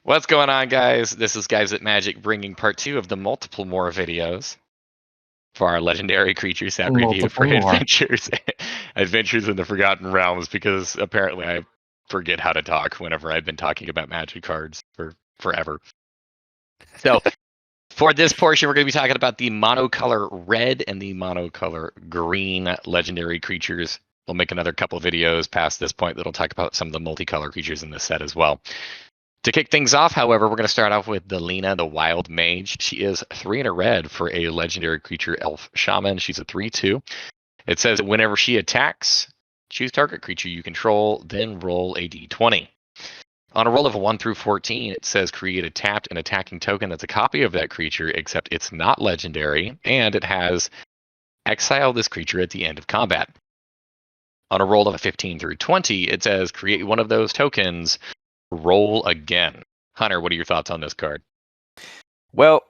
What's going on, guys? This is Guys at Magic bringing part 2 of the multiple more videos for our legendary creature set review for Multiple more. Adventures in the Forgotten Realms, because apparently I forget how to talk whenever I've been talking about Magic cards for forever. So for this portion, we're going to be talking about the monocolor red and the monocolor green legendary creatures. We'll make another couple of videos past this point that'll talk about some of the multicolor creatures in the set as well. To kick things off, however, we're going to start off with Delina, the Wild Mage. She is 3 and a red for a legendary creature elf shaman. She's a 3/2. It says that whenever she attacks, choose target creature you control, then roll a d20. On a roll of 1 through 14, it says create a tapped and attacking token that's a copy of that creature, except it's not legendary, and it has exile this creature at the end of combat. On a roll of 15 through 20, it says create one of those tokens, roll again. Hunter, what are your thoughts on this card? Well,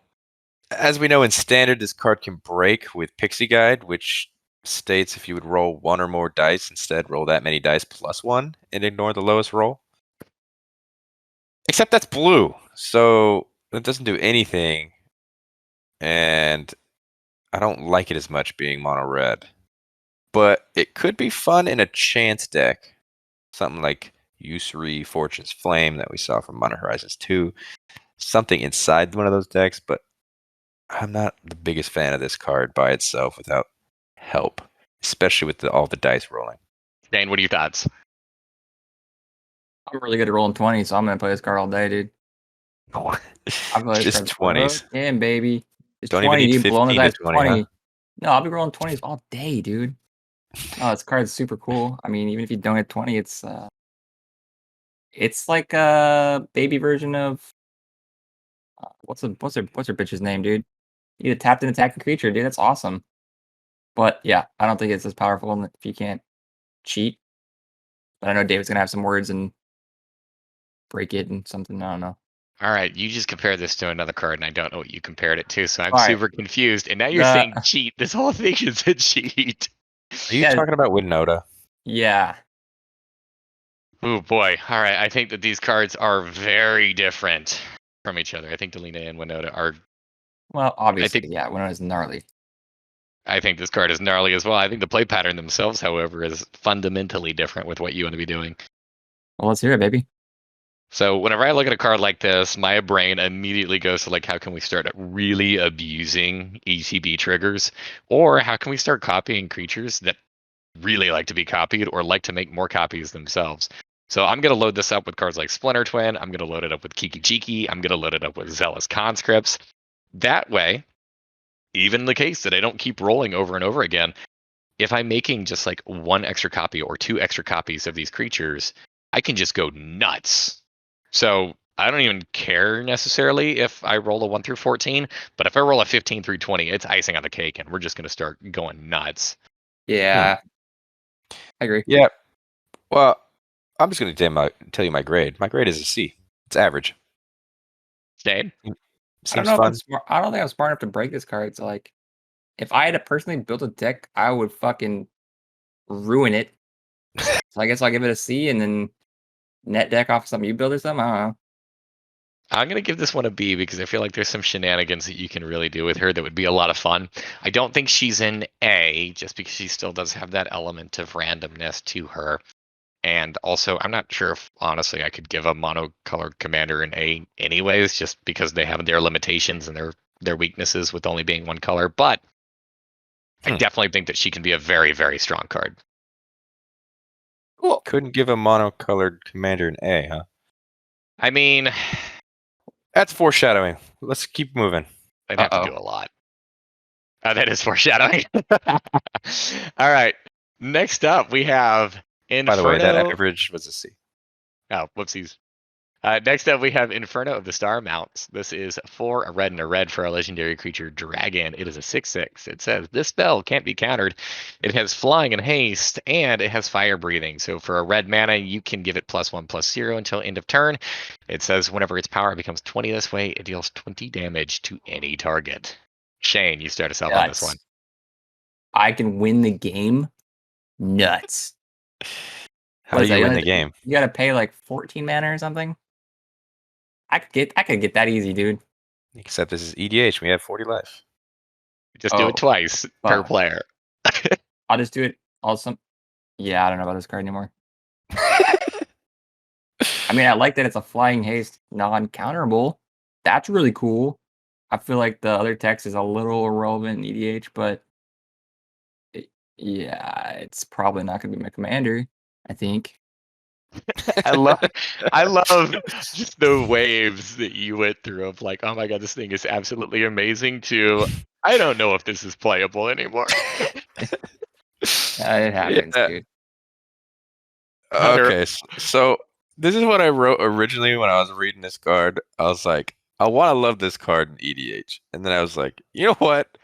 as we know in Standard, this card can break with Pixie Guide, which states if you would roll 1 or more dice, instead roll that many dice plus 1 and ignore the lowest roll. Except that's blue, so it doesn't do anything, and I don't like it as much being mono red. But it could be fun in a chance deck, something like Usury, Fortune's Flame that we saw from Modern Horizons 2, something inside one of those decks, but I'm not the biggest fan of this card by itself without help, especially with all the dice rolling. Dane, what are your thoughts? I'm really good at rolling 20s, so I'm gonna play this card all day, dude. Just 20s. Damn, baby. It's Don't 20, even need dude. 15 Blowing to dice 20, huh? No, I'll be rolling 20s all day, dude. Oh, this card's super cool. I mean, even if you don't hit 20, it's like a baby version of what's her bitch's name, dude? You get a tapped and attacking creature, dude. That's awesome. But yeah, I don't think it's as powerful if you can't cheat. But I know David's gonna have some words and break it and something. I don't know. All right, you just compared this to another card, and I don't know what you compared it to, so I'm All right. super confused. And now you're saying cheat. This whole thing is a cheat. Are you talking about Winota? Yeah. Oh boy. All right, I think that these cards are very different from each other. I think Delina and Winota are. Well, obviously, yeah. Winota's gnarly. I think this card is gnarly as well. I think the play pattern themselves, however, is fundamentally different with what you want to be doing. Well, let's hear it, baby. So whenever I look at a card like this, my brain immediately goes to like, how can we start really abusing ETB triggers? Or how can we start copying creatures that really like to be copied or like to make more copies themselves? So I'm going to load this up with cards like Splinter Twin. I'm going to load it up with Kiki Chiki. I'm going to load it up with Zealous Conscripts. That way, even in the case that I don't keep rolling over and over again, if I'm making just like 1 extra copy or 2 extra copies of these creatures, I can just go nuts. So I don't even care necessarily if I roll a 1 through 14, but if I roll a 15 through 20, it's icing on the cake, and we're just going to start going nuts. Yeah, I agree. Yeah. Well, I'm just going to tell you my grade. My grade is a C. It's average. Dane? Seems fun. I don't think I'm smart enough to break this card. So, like, if I had to personally build a deck, I would fucking ruin it. So I guess I'll give it a C and then net deck off something you build or something. I don't know. I'm going to give this one a B because I feel like there's some shenanigans that you can really do with her that would be a lot of fun. I don't think she's an A just because she still does have that element of randomness to her. And also, I'm not sure if, honestly, I could give a monocolored commander an A anyways, just because they have their limitations and their weaknesses with only being 1 color. But I definitely think that she can be a very, very strong card. Cool. Couldn't give a monocolored commander an A, huh? I mean, that's foreshadowing. Let's keep moving. I'd have to do a lot. Oh, that is foreshadowing. All right. Next up, we have Inferno. By the way, that average was a C. Oh, whoopsies. Next up, we have Inferno of the Star Mounts. This is 4, a red and a red for a legendary creature, Dragon. It is a 6/6. It says, this spell can't be countered. It has flying and haste, and it has fire breathing. So for a red mana, you can give it +1/+0 until end of turn. It says, whenever its power becomes 20 this way, it deals 20 damage to any target. Shane, you start us off on this one. I can win the game. Nuts. How do you win the game? You got to pay like 14 mana or something? I could get that easy, dude. Except this is EDH. We have 40 life. Just do it Oh, twice per fuck. player. I'll just do it. Also, yeah, I don't know about this card anymore. I mean, I like that it's a flying haste non-counterable. That's really cool. I feel like the other text is a little irrelevant in EDH, but yeah, it's probably not going to be my commander. I think. I love just the waves that you went through of like, oh my god, this thing is absolutely amazing to I don't know if this is playable anymore. It happens, Yeah. dude. Okay, so this is what I wrote originally when I was reading this card. I was like, I want to love this card in EDH. And then I was like, you know what?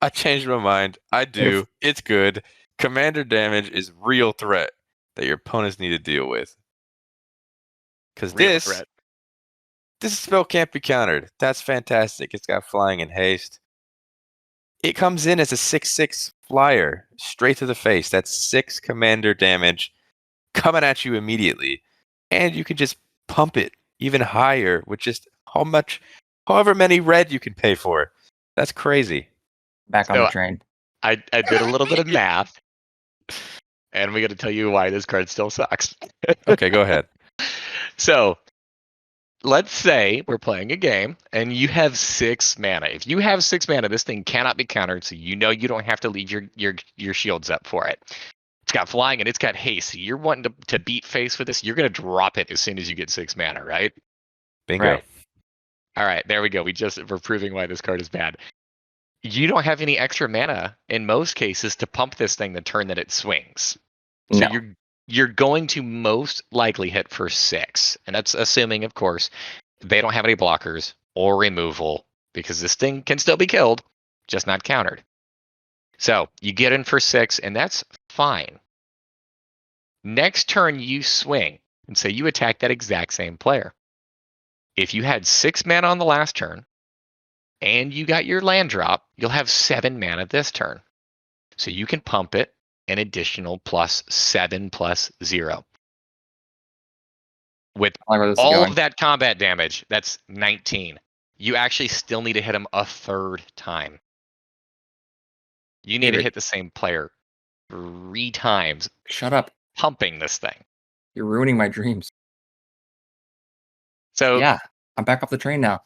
I changed my mind. I do. It's good. Commander damage is real threat that your opponents need to deal with. Because Real this threat. spell can't be countered. That's fantastic. It's got flying and haste. It comes in as a 6/6 flyer straight to the face. That's 6 commander damage coming at you immediately. And you can just pump it even higher with just however many red you can pay for. That's crazy. Back on So the train. I did a little bit of math, and we got to tell you why this card still sucks. Okay, go ahead. So let's say we're playing a game and you have 6 mana. If you have 6 mana, this thing cannot be countered, so you know you don't have to leave your shields up for it. It's got flying and it's got haste. So you're wanting to beat face with this. You're gonna drop it as soon as you get 6 mana, right? Bingo. Right. All right, there we go. We're proving why this card is bad. You don't have any extra mana in most cases to pump this thing the turn that it swings. So No. you're going to most likely hit for 6, and that's assuming, of course, they don't have any blockers or removal, because this thing can still be killed, just not countered. So you get in for 6, and that's fine. Next turn you swing, and say you attack that exact same player. If you had 6 mana on the last turn, and you got your land drop, you'll have 7 mana this turn. So you can pump it an additional +7/+0. With I like where this is all going. of that combat damage, that's 19. You actually still need to hit him a 3rd time. You need to Favorite. hit the same player 3 times, Shut up. pumping this thing. You're ruining my dreams. So Yeah, I'm back off the train now.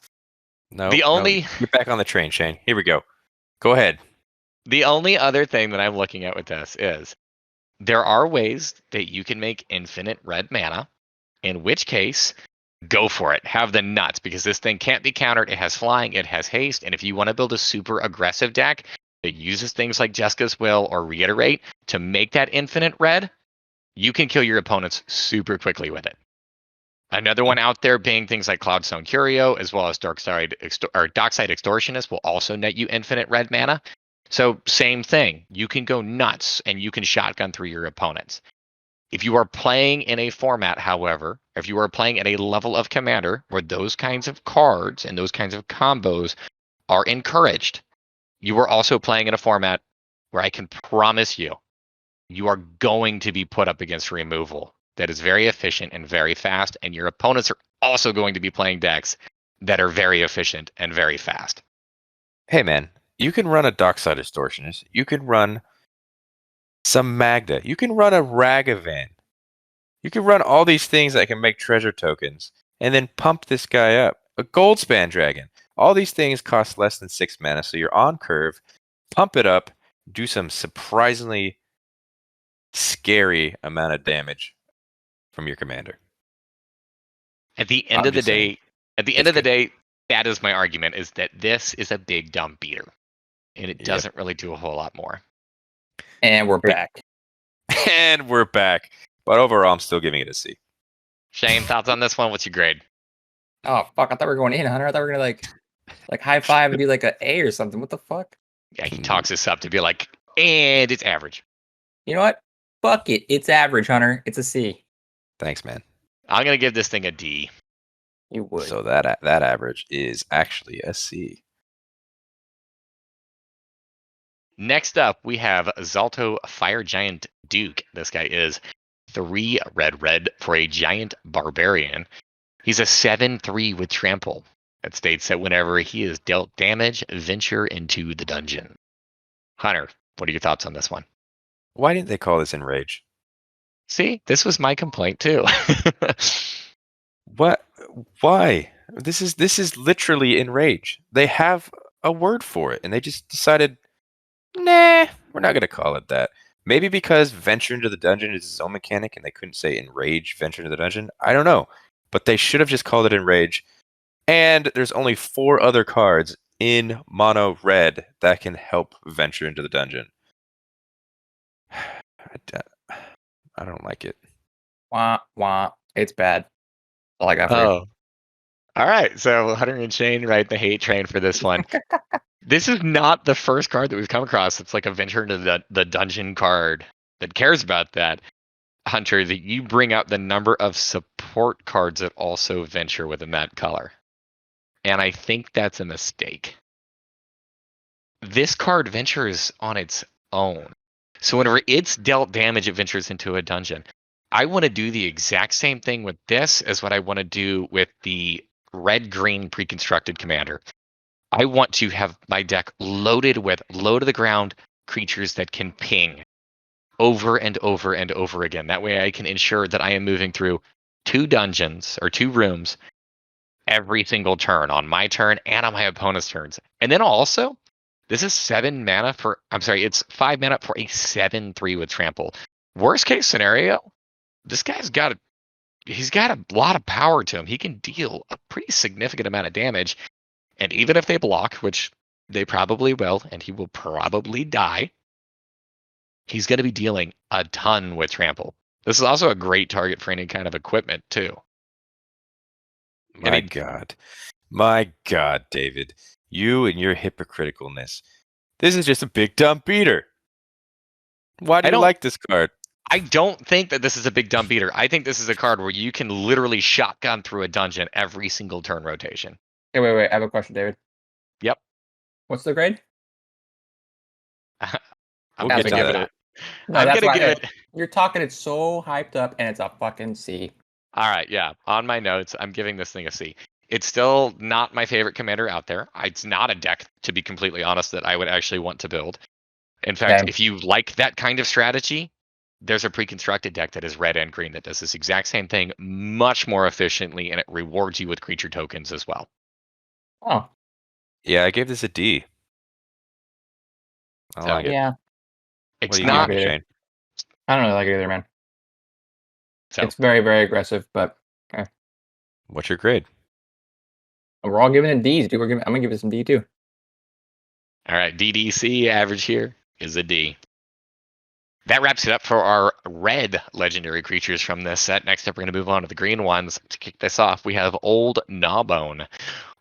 No, The only- get back on the train, Shane. Here we go. Go ahead. the only other thing that I'm looking at with this is there are ways that you can make infinite red mana, in which case, go for it. Have the nuts, because this thing can't be countered. It has flying, it has haste, and if you want to build a super aggressive deck that uses things like Jessica's Will or Reiterate to make that infinite red, you can kill your opponents super quickly with it. Another one out there being things like Cloudstone Curio, as well as Dockside Extortionist, will also net you infinite red mana. So same thing. You can go nuts and you can shotgun through your opponents. If you are playing in a format, however, if you are playing at a level of commander where those kinds of cards and those kinds of combos are encouraged, you are also playing in a format where I can promise you, you are going to be put up against removal that is very efficient and very fast, and your opponents are also going to be playing decks that are very efficient and very fast. Hey, man, you can run a Dockside Extortionist. You can run some Magda. You can run a Ragavan. You can run all these things that can make treasure tokens and then pump this guy up. A Goldspan Dragon. All these things cost less than 6 mana, so you're on curve. Pump it up. Do some surprisingly scary amount of damage from your commander. At the end I'm of the just saying. day, that is my argument, is that this is a big dumb beater. And it Yep. doesn't really do a whole lot more. And we're back. And we're back. But overall, I'm still giving it a C. Shane, thoughts on this one? What's your grade? Oh fuck! I thought we were going in, Hunter. I thought we were gonna like high five and do like a A or something. What the fuck? Yeah, he talks this up to be like, and it's average. You know what? Fuck it. It's average, Hunter. It's a C. Thanks, man. I'm gonna give this thing a D. You would. So that average is actually a C. Next up, we have Zalto Fire Giant Duke. This guy is 3 red for a giant barbarian. He's a 7/3 with trample. That states that whenever he is dealt damage, venture into the dungeon. Hunter, what are your thoughts on this one? Why didn't they call this Enrage? See, this was my complaint too. What? Why? This is literally Enrage. They have a word for it, and they just decided, nah, we're not gonna call it that. Maybe because Venture into the Dungeon is its own mechanic, and they couldn't say Enrage Venture into the Dungeon. I don't know, but they should have just called it Enrage. And there's only 4 other cards in mono red that can help Venture into the Dungeon. I don't like it. Wah, wah. It's bad. All I got for you. Oh, all right. So Hunter and Shane ride the hate train for this one. This is not the first card that we've come across. It's like a venture into the dungeon card that cares about that. Hunter, that you bring out the number of support cards that also venture within that color. And I think that's a mistake. This card ventures on its own. So whenever it's dealt damage, it ventures into a dungeon. I want to do the exact same thing with this as what I want to do with the red-green pre-constructed commander. I want to have my deck loaded with low-to-the-ground creatures that can ping over and over and over again. That way I can ensure that I am moving through 2 dungeons or 2 rooms every single turn on my turn and on my opponent's turns. And then also, this is 7 mana for, it's 5 mana for a 7/3 with trample. Worst case scenario, this guy's got he's got a lot of power to him. He can deal a pretty significant amount of damage. And even if they block, which they probably will, and he will probably die, he's going to be dealing a ton with trample. This is also a great target for any kind of equipment, too. My God, David. You and your hypocriticalness. This is just a big dumb beater. Why do you like this card? I don't think that this is a big dumb beater. I think this is a card where you can literally shotgun through a dungeon every single turn rotation. Hey, wait. I have a question, David. Yep. What's the grade? I'm going to give it. No, I'm that's going to why give it. You're talking it so hyped up, and it's a fucking C. All right, yeah. On my notes, I'm giving this thing a C. It's still not my favorite commander out there. It's not a deck, to be completely honest, that I would actually want to build. In fact, Same. if you like that kind of strategy, there's a pre-constructed deck that is red and green that does this exact same thing much more efficiently, and it rewards you with creature tokens as well. Oh. Yeah, I gave this a D. I like it. Yeah. It's What do you not. give it, Shane? I don't really like it either, man. So It's very, very aggressive, but What's your grade? we're all giving it Ds, dude. I'm gonna give it some D too. all right, DDC average here is a D. That wraps it up for our red legendary creatures from this set. Next up, we're going to move on to the green ones. To kick this off, we have Old Gnawbone.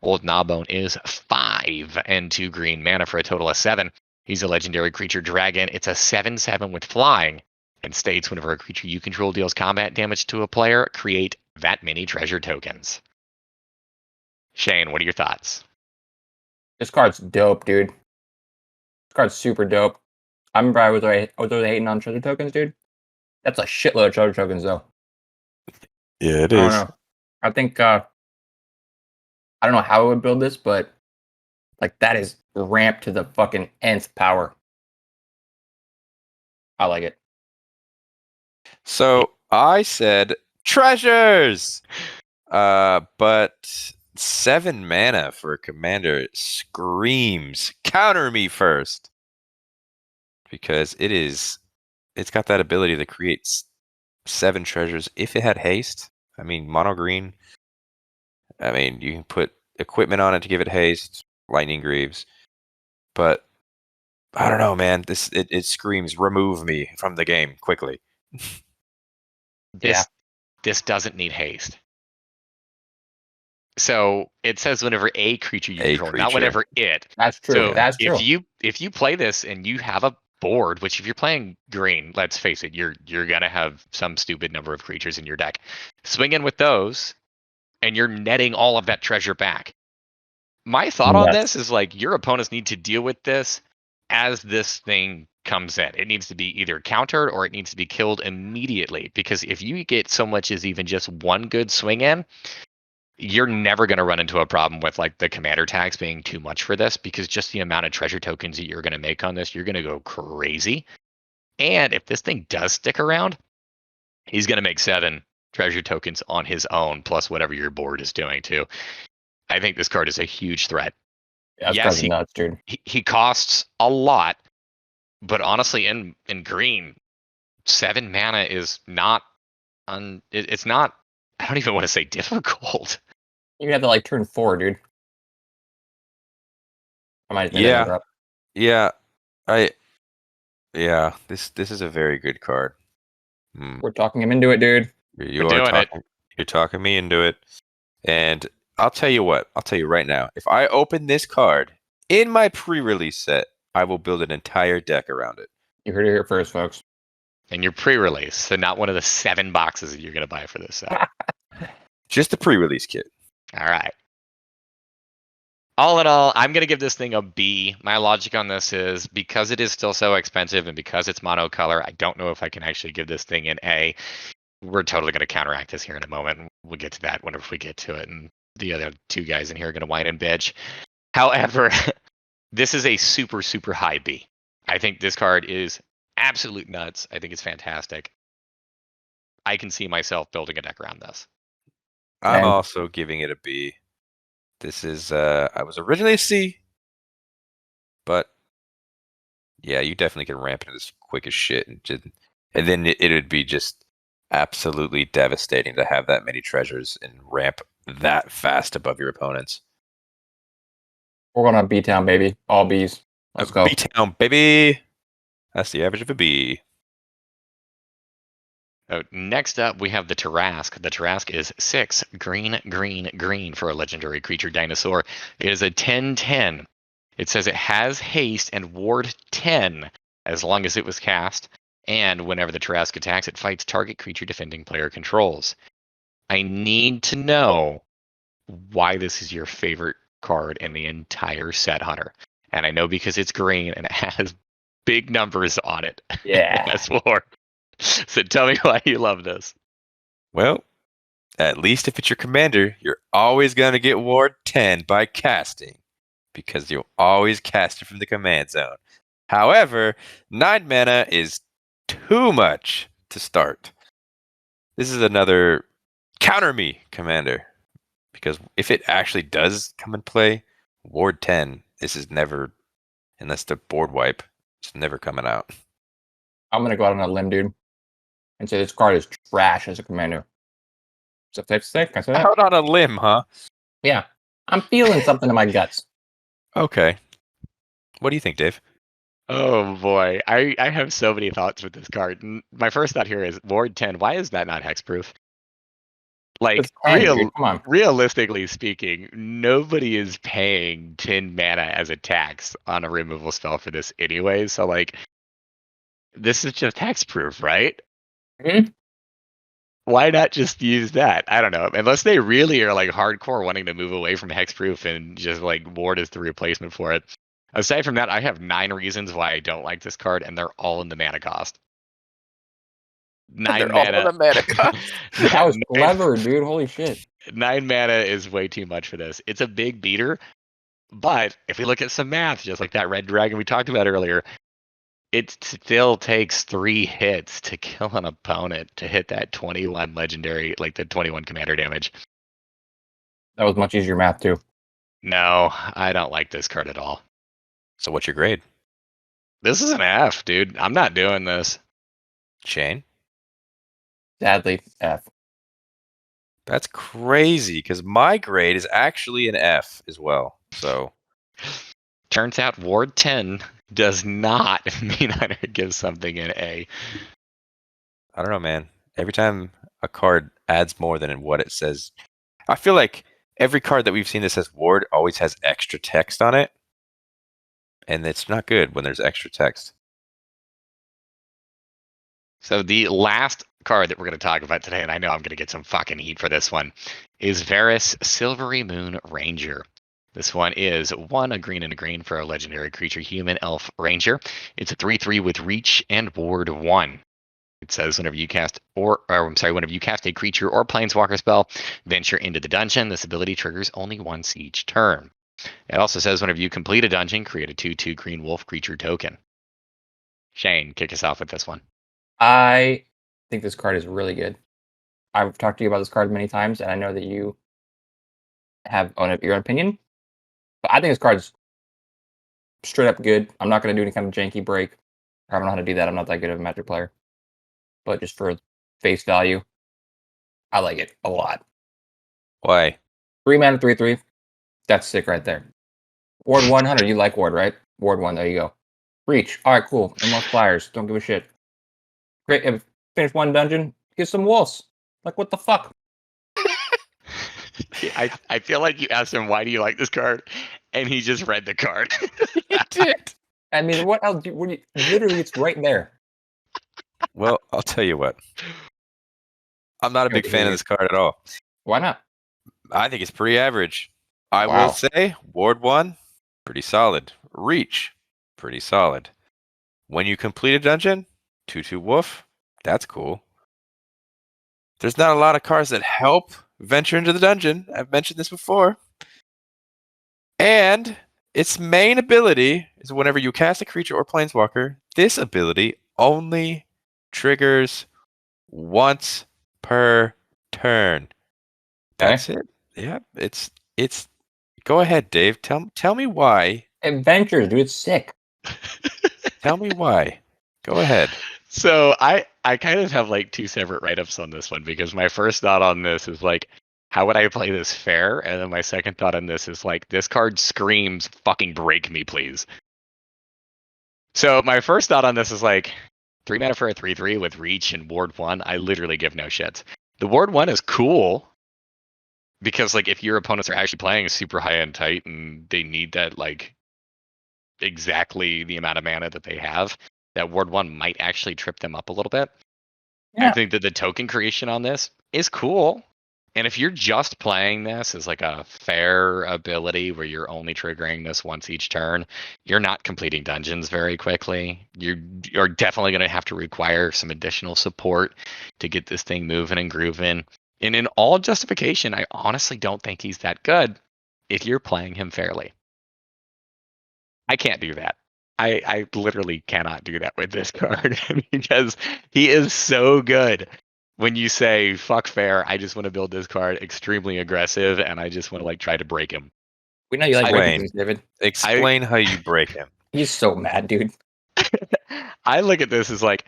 Old Gnawbone is 5 and 2 green mana for a total of 7. He's a legendary creature dragon. It's a 7/7 with flying, and states whenever a creature you control deals combat damage to a player, create that many treasure tokens. Shane, what are your thoughts? This card's dope, dude. This card's super dope. I remember I was already hating on treasure tokens, dude. That's a shitload of treasure tokens, though. Yeah, it I don't know. I think I don't know how I would build this, but like that is ramped to the fucking nth power. I like it. So I said treasures, but 7 mana for a commander screams counter me first, because it's got that ability to create 7 treasures if it had haste. I mean, mono green. I mean, you can put equipment on it to give it haste, lightning greaves, but I don't know, man. It screams remove me from the game quickly. This doesn't need haste. So it says whenever a creature you control, not whenever it. That's true. So That's true. if you play this and you have a board, which if you're playing green, let's face it, you're gonna have some stupid number of creatures in your deck. Swing in with those, and you're netting all of that treasure back. My thought on this is like your opponents need to deal with this as this thing comes in. It needs to be either countered or it needs to be killed immediately. Because if you get so much as even just one good swing in, you're never going to run into a problem with like the commander tags being too much for this, because just the amount of treasure tokens that you're going to make on this, you're going to go crazy. And if this thing does stick around, he's going to make 7 treasure tokens on his own, plus whatever your board is doing too. I think this card is a huge threat. Yeah, this Yes, card's nuts, dude. he costs a lot, but honestly, in green, 7 mana is not it's not. I don't even want to say difficult. You have to like turn 4, dude. I might Yeah. interrupt. Yeah, this is a very good card. We're talking him into it, dude. You We're are doing talking. You're talking me into it, and I'll tell you what. I'll tell you right now. If I open this card in my pre-release set, I will build an entire deck around it. You heard it here first, folks. And your pre-release, so not one of the 7 boxes that you're going to buy for this set. Just the pre-release kit. All right. All in all, I'm going to give this thing a B. My logic on this is because it is still so expensive and because it's monocolor, I don't know if I can actually give this thing an A. We're totally going to counteract this here in a moment. We'll get to that whenever we get to it. And the other 2 guys in here are going to whine and bitch. However, this is a super, super high B. I think this card is absolute nuts. I think it's fantastic. I can see myself building a deck around this. I'm And- also giving it a B. This is I was originally a C, but yeah, you definitely can ramp it as quick as shit, and then it would be just absolutely devastating to have that many treasures and ramp that fast above your opponents. We're going to B-Town, baby. All Bs. Let's go. B-Town, baby. That's the average of a B. Next up, we have the Tarrasque. The Tarrasque is 6 green, green, green for a legendary creature dinosaur. It is a 10/10. It says it has haste and ward 10 as long as it was cast. And whenever the Tarrasque attacks, it fights target creature defending player controls. I need to know why this is your favorite card in the entire set, Hunter. And I know because it's green and it has big numbers on it. Yeah. That's war. So tell me why you love this. Well, at least if it's your commander, you're always going to get ward 10 by casting, because you'll always cast it from the command zone. However, 9 mana is too much to start. This is another counter me commander, because if it actually does come and play, ward 10, this is never, unless the board wipe, it's never coming out. I'm going to go out on a limb, dude, and say this card is trash as a commander. Is that safe to say? Can I say that? Out on a limb, huh? Yeah. I'm feeling something in my guts. Okay. What do you think, Dave? Oh boy, I have so many thoughts with this card. My first thought here is Ward 10. Why is that not hexproof? Like It's 10, dude. Come on. realistically speaking, nobody is paying 10 mana as a tax on a removal spell for this anyway. So like, this is just hexproof, right? Mhm. Why not just use that? I don't know. Unless they really are like hardcore wanting to move away from hexproof and just like Ward is the replacement for it. Aside from that, I have 9 reasons why I don't like this card, and they're all in the mana cost. 9 They're all mana. in the mana cost. That was clever, dude. Holy shit. 9 mana is way too much for this. It's a big beater, but if we look at some math, just like that red dragon we talked about earlier, it still takes 3 hits to kill an opponent to hit that 21 legendary, like the 21 commander damage. That was much easier math, too. No, I don't like this card at all. So what's your grade? This is an F, dude. I'm not doing this. Shane? Sadly, F. That's crazy, because my grade is actually an F as well. So Turns out Ward 10 does not mean I give something an A. I don't know, man. Every time a card adds more than what it says, I feel like every card that we've seen that says ward always has extra text on it. And it's not good when there's extra text. So the last card that we're going to talk about today, and I know I'm going to get some fucking heat for this one, is Varis Silverymoon Ranger. This one is 1 a green and a green for a legendary creature, human elf ranger. It's a 3/3 with reach and ward 1. It says whenever you cast whenever you cast a creature or planeswalker spell, venture into the dungeon. This ability triggers only once each turn. It also says whenever you complete a dungeon, create a 2/2 green wolf creature token. Shane, kick us off with this one. I think this card is really good. I've talked to you about this card many times, and I know that you have your own opinion. But I think this card's straight up good. I'm not going to do any kind of janky break. I don't know how to do that. I'm not that good of a Magic player. But just for face value, I like it a lot. Why? 3 mana, 3/3. That's sick right there. Ward 100. You like Ward, right? Ward 1. There you go. Reach. All right, cool. No more flyers. Don't give a shit. Great. If finish one dungeon, get some wolves. Like, what the fuck? I feel like you asked him, why do you like this card? And he just read the card. He did. I mean, what else? Literally, it's right there. Well, I'll tell you what. I'm not a big fan of this card at all. Why not? I think it's pretty average. I Wow. will say, Ward 1, pretty solid. Reach, pretty solid. When you complete a dungeon, 2/2 wolf, that's cool. There's not a lot of cards that help venture into the dungeon. I've mentioned this before. And its main ability is whenever you cast a creature or planeswalker, this ability only triggers once per turn. That's it. Yeah, it's go ahead, Dave. Tell me why. Adventures, dude. It's sick. Tell me why. Go ahead. So I kind of have like two separate write-ups on this one, because my first thought on this is like, how would I play this fair? And then my second thought on this is like, this card screams fucking break me, please. So my first thought on this is like, 3 mana for a 3/3 with reach and Ward 1. I literally give no shits. The Ward 1 is cool, because like if your opponents are actually playing super high end tight and they need that like exactly the amount of mana that they have, that Ward 1 might actually trip them up a little bit. Yeah. I think that the token creation on this is cool. And if you're just playing this as like a fair ability where you're only triggering this once each turn, you're not completing dungeons very quickly. You're definitely going to have to require some additional support to get this thing moving and grooving. And in all justification, I honestly don't think he's that good if you're playing him fairly. I can't do that. I literally cannot do that with this card because he is so good. When you say fuck fair, I just want to build this card extremely aggressive and I just want to like try to break him. We know you like breaking Explain. things, David. Explain how you break him. He's so mad, dude. I look at this as like,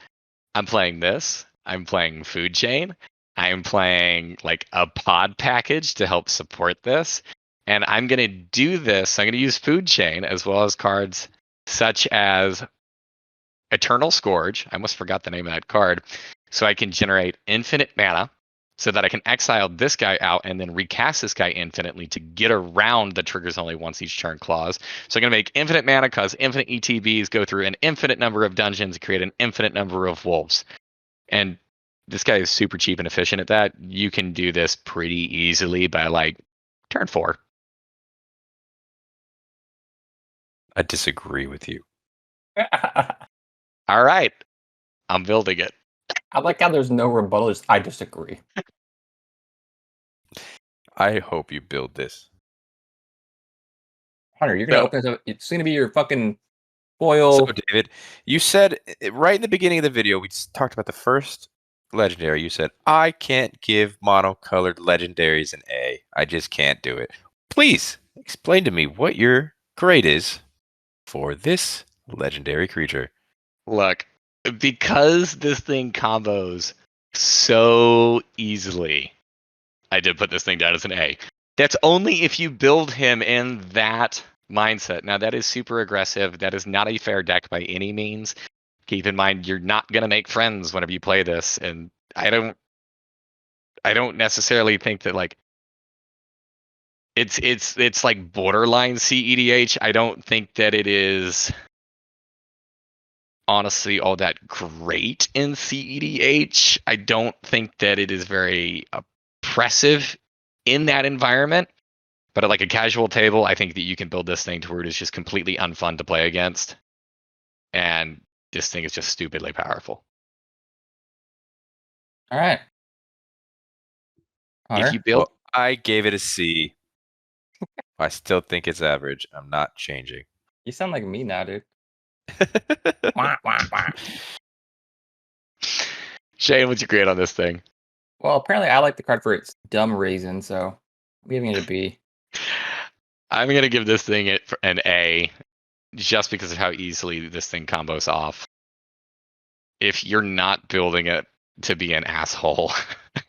I'm playing this, I'm playing Food Chain, I'm playing like a pod package to help support this, and I'm going to do this. I'm going to use Food Chain as well as cards such as Eternal Scourge. I almost forgot the name of that card. So I can generate infinite mana so that I can exile this guy out and then recast this guy infinitely to get around the triggers only once each turn clause. So I'm going to make infinite mana cause infinite ETBs, go through an infinite number of dungeons, create an infinite number of wolves. And this guy is super cheap and efficient at that. You can do this pretty easily by like turn 4. I disagree with you. All right. I'm building it. I like how there's no rebuttal. I disagree. I hope you build this. Hunter, you're gonna So- open this up. It's gonna be your fucking foil. So, David, you said right in the beginning of the video, we talked about the first legendary. You said, I can't give monocolored legendaries an A. I just can't do it. Please explain to me what your grade is for this legendary creature. Look, because this thing combos so easily, I did put this thing down as an A. That's only if you build him in that mindset. Now, that is super aggressive. That is not a fair deck by any means. Keep in mind, you're not going to make friends whenever you play this. And I don't necessarily think that like it's like borderline CEDH. I don't think that it is honestly all that great in CEDH. I don't think that it is very oppressive in that environment. But at like a casual table, I think that you can build this thing to where it is just completely unfun to play against. And this thing is just stupidly powerful. All right. Hunter? If you build, Well, I gave it a C. I still think it's average. I'm not changing. You sound like me now, dude. Wah, wah, wah. Shane, what's your grade on this thing? Well, apparently I like the card for its dumb reason, so I'm giving it a B. I'm gonna give this thing an A, just because of how easily this thing combos off. If you're not building it to be an asshole,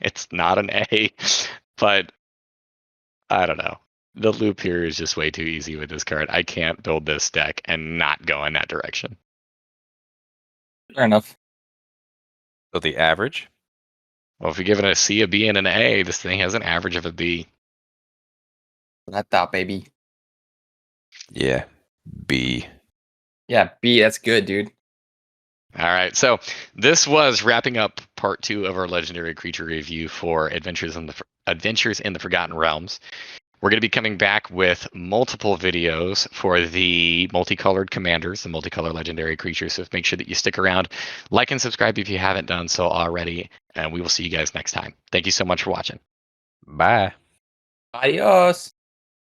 it's not an A. But I don't know. The loop here is just way too easy with this card. I can't build this deck and not go in that direction. Fair enough. So the average? Well, if you give it a C, a B, and an A, this thing has an average of a B. That thought, baby. Yeah. B. Yeah, B. That's good, dude. All right, so this was wrapping up part 2 of our legendary creature review for Adventures in the Forgotten Realms. We're going to be coming back with multiple videos for the multicolored commanders, the multicolored legendary creatures. So make sure that you stick around, like and subscribe if you haven't done so already, and we will see you guys next time. Thank you so much for watching. Bye. Adios.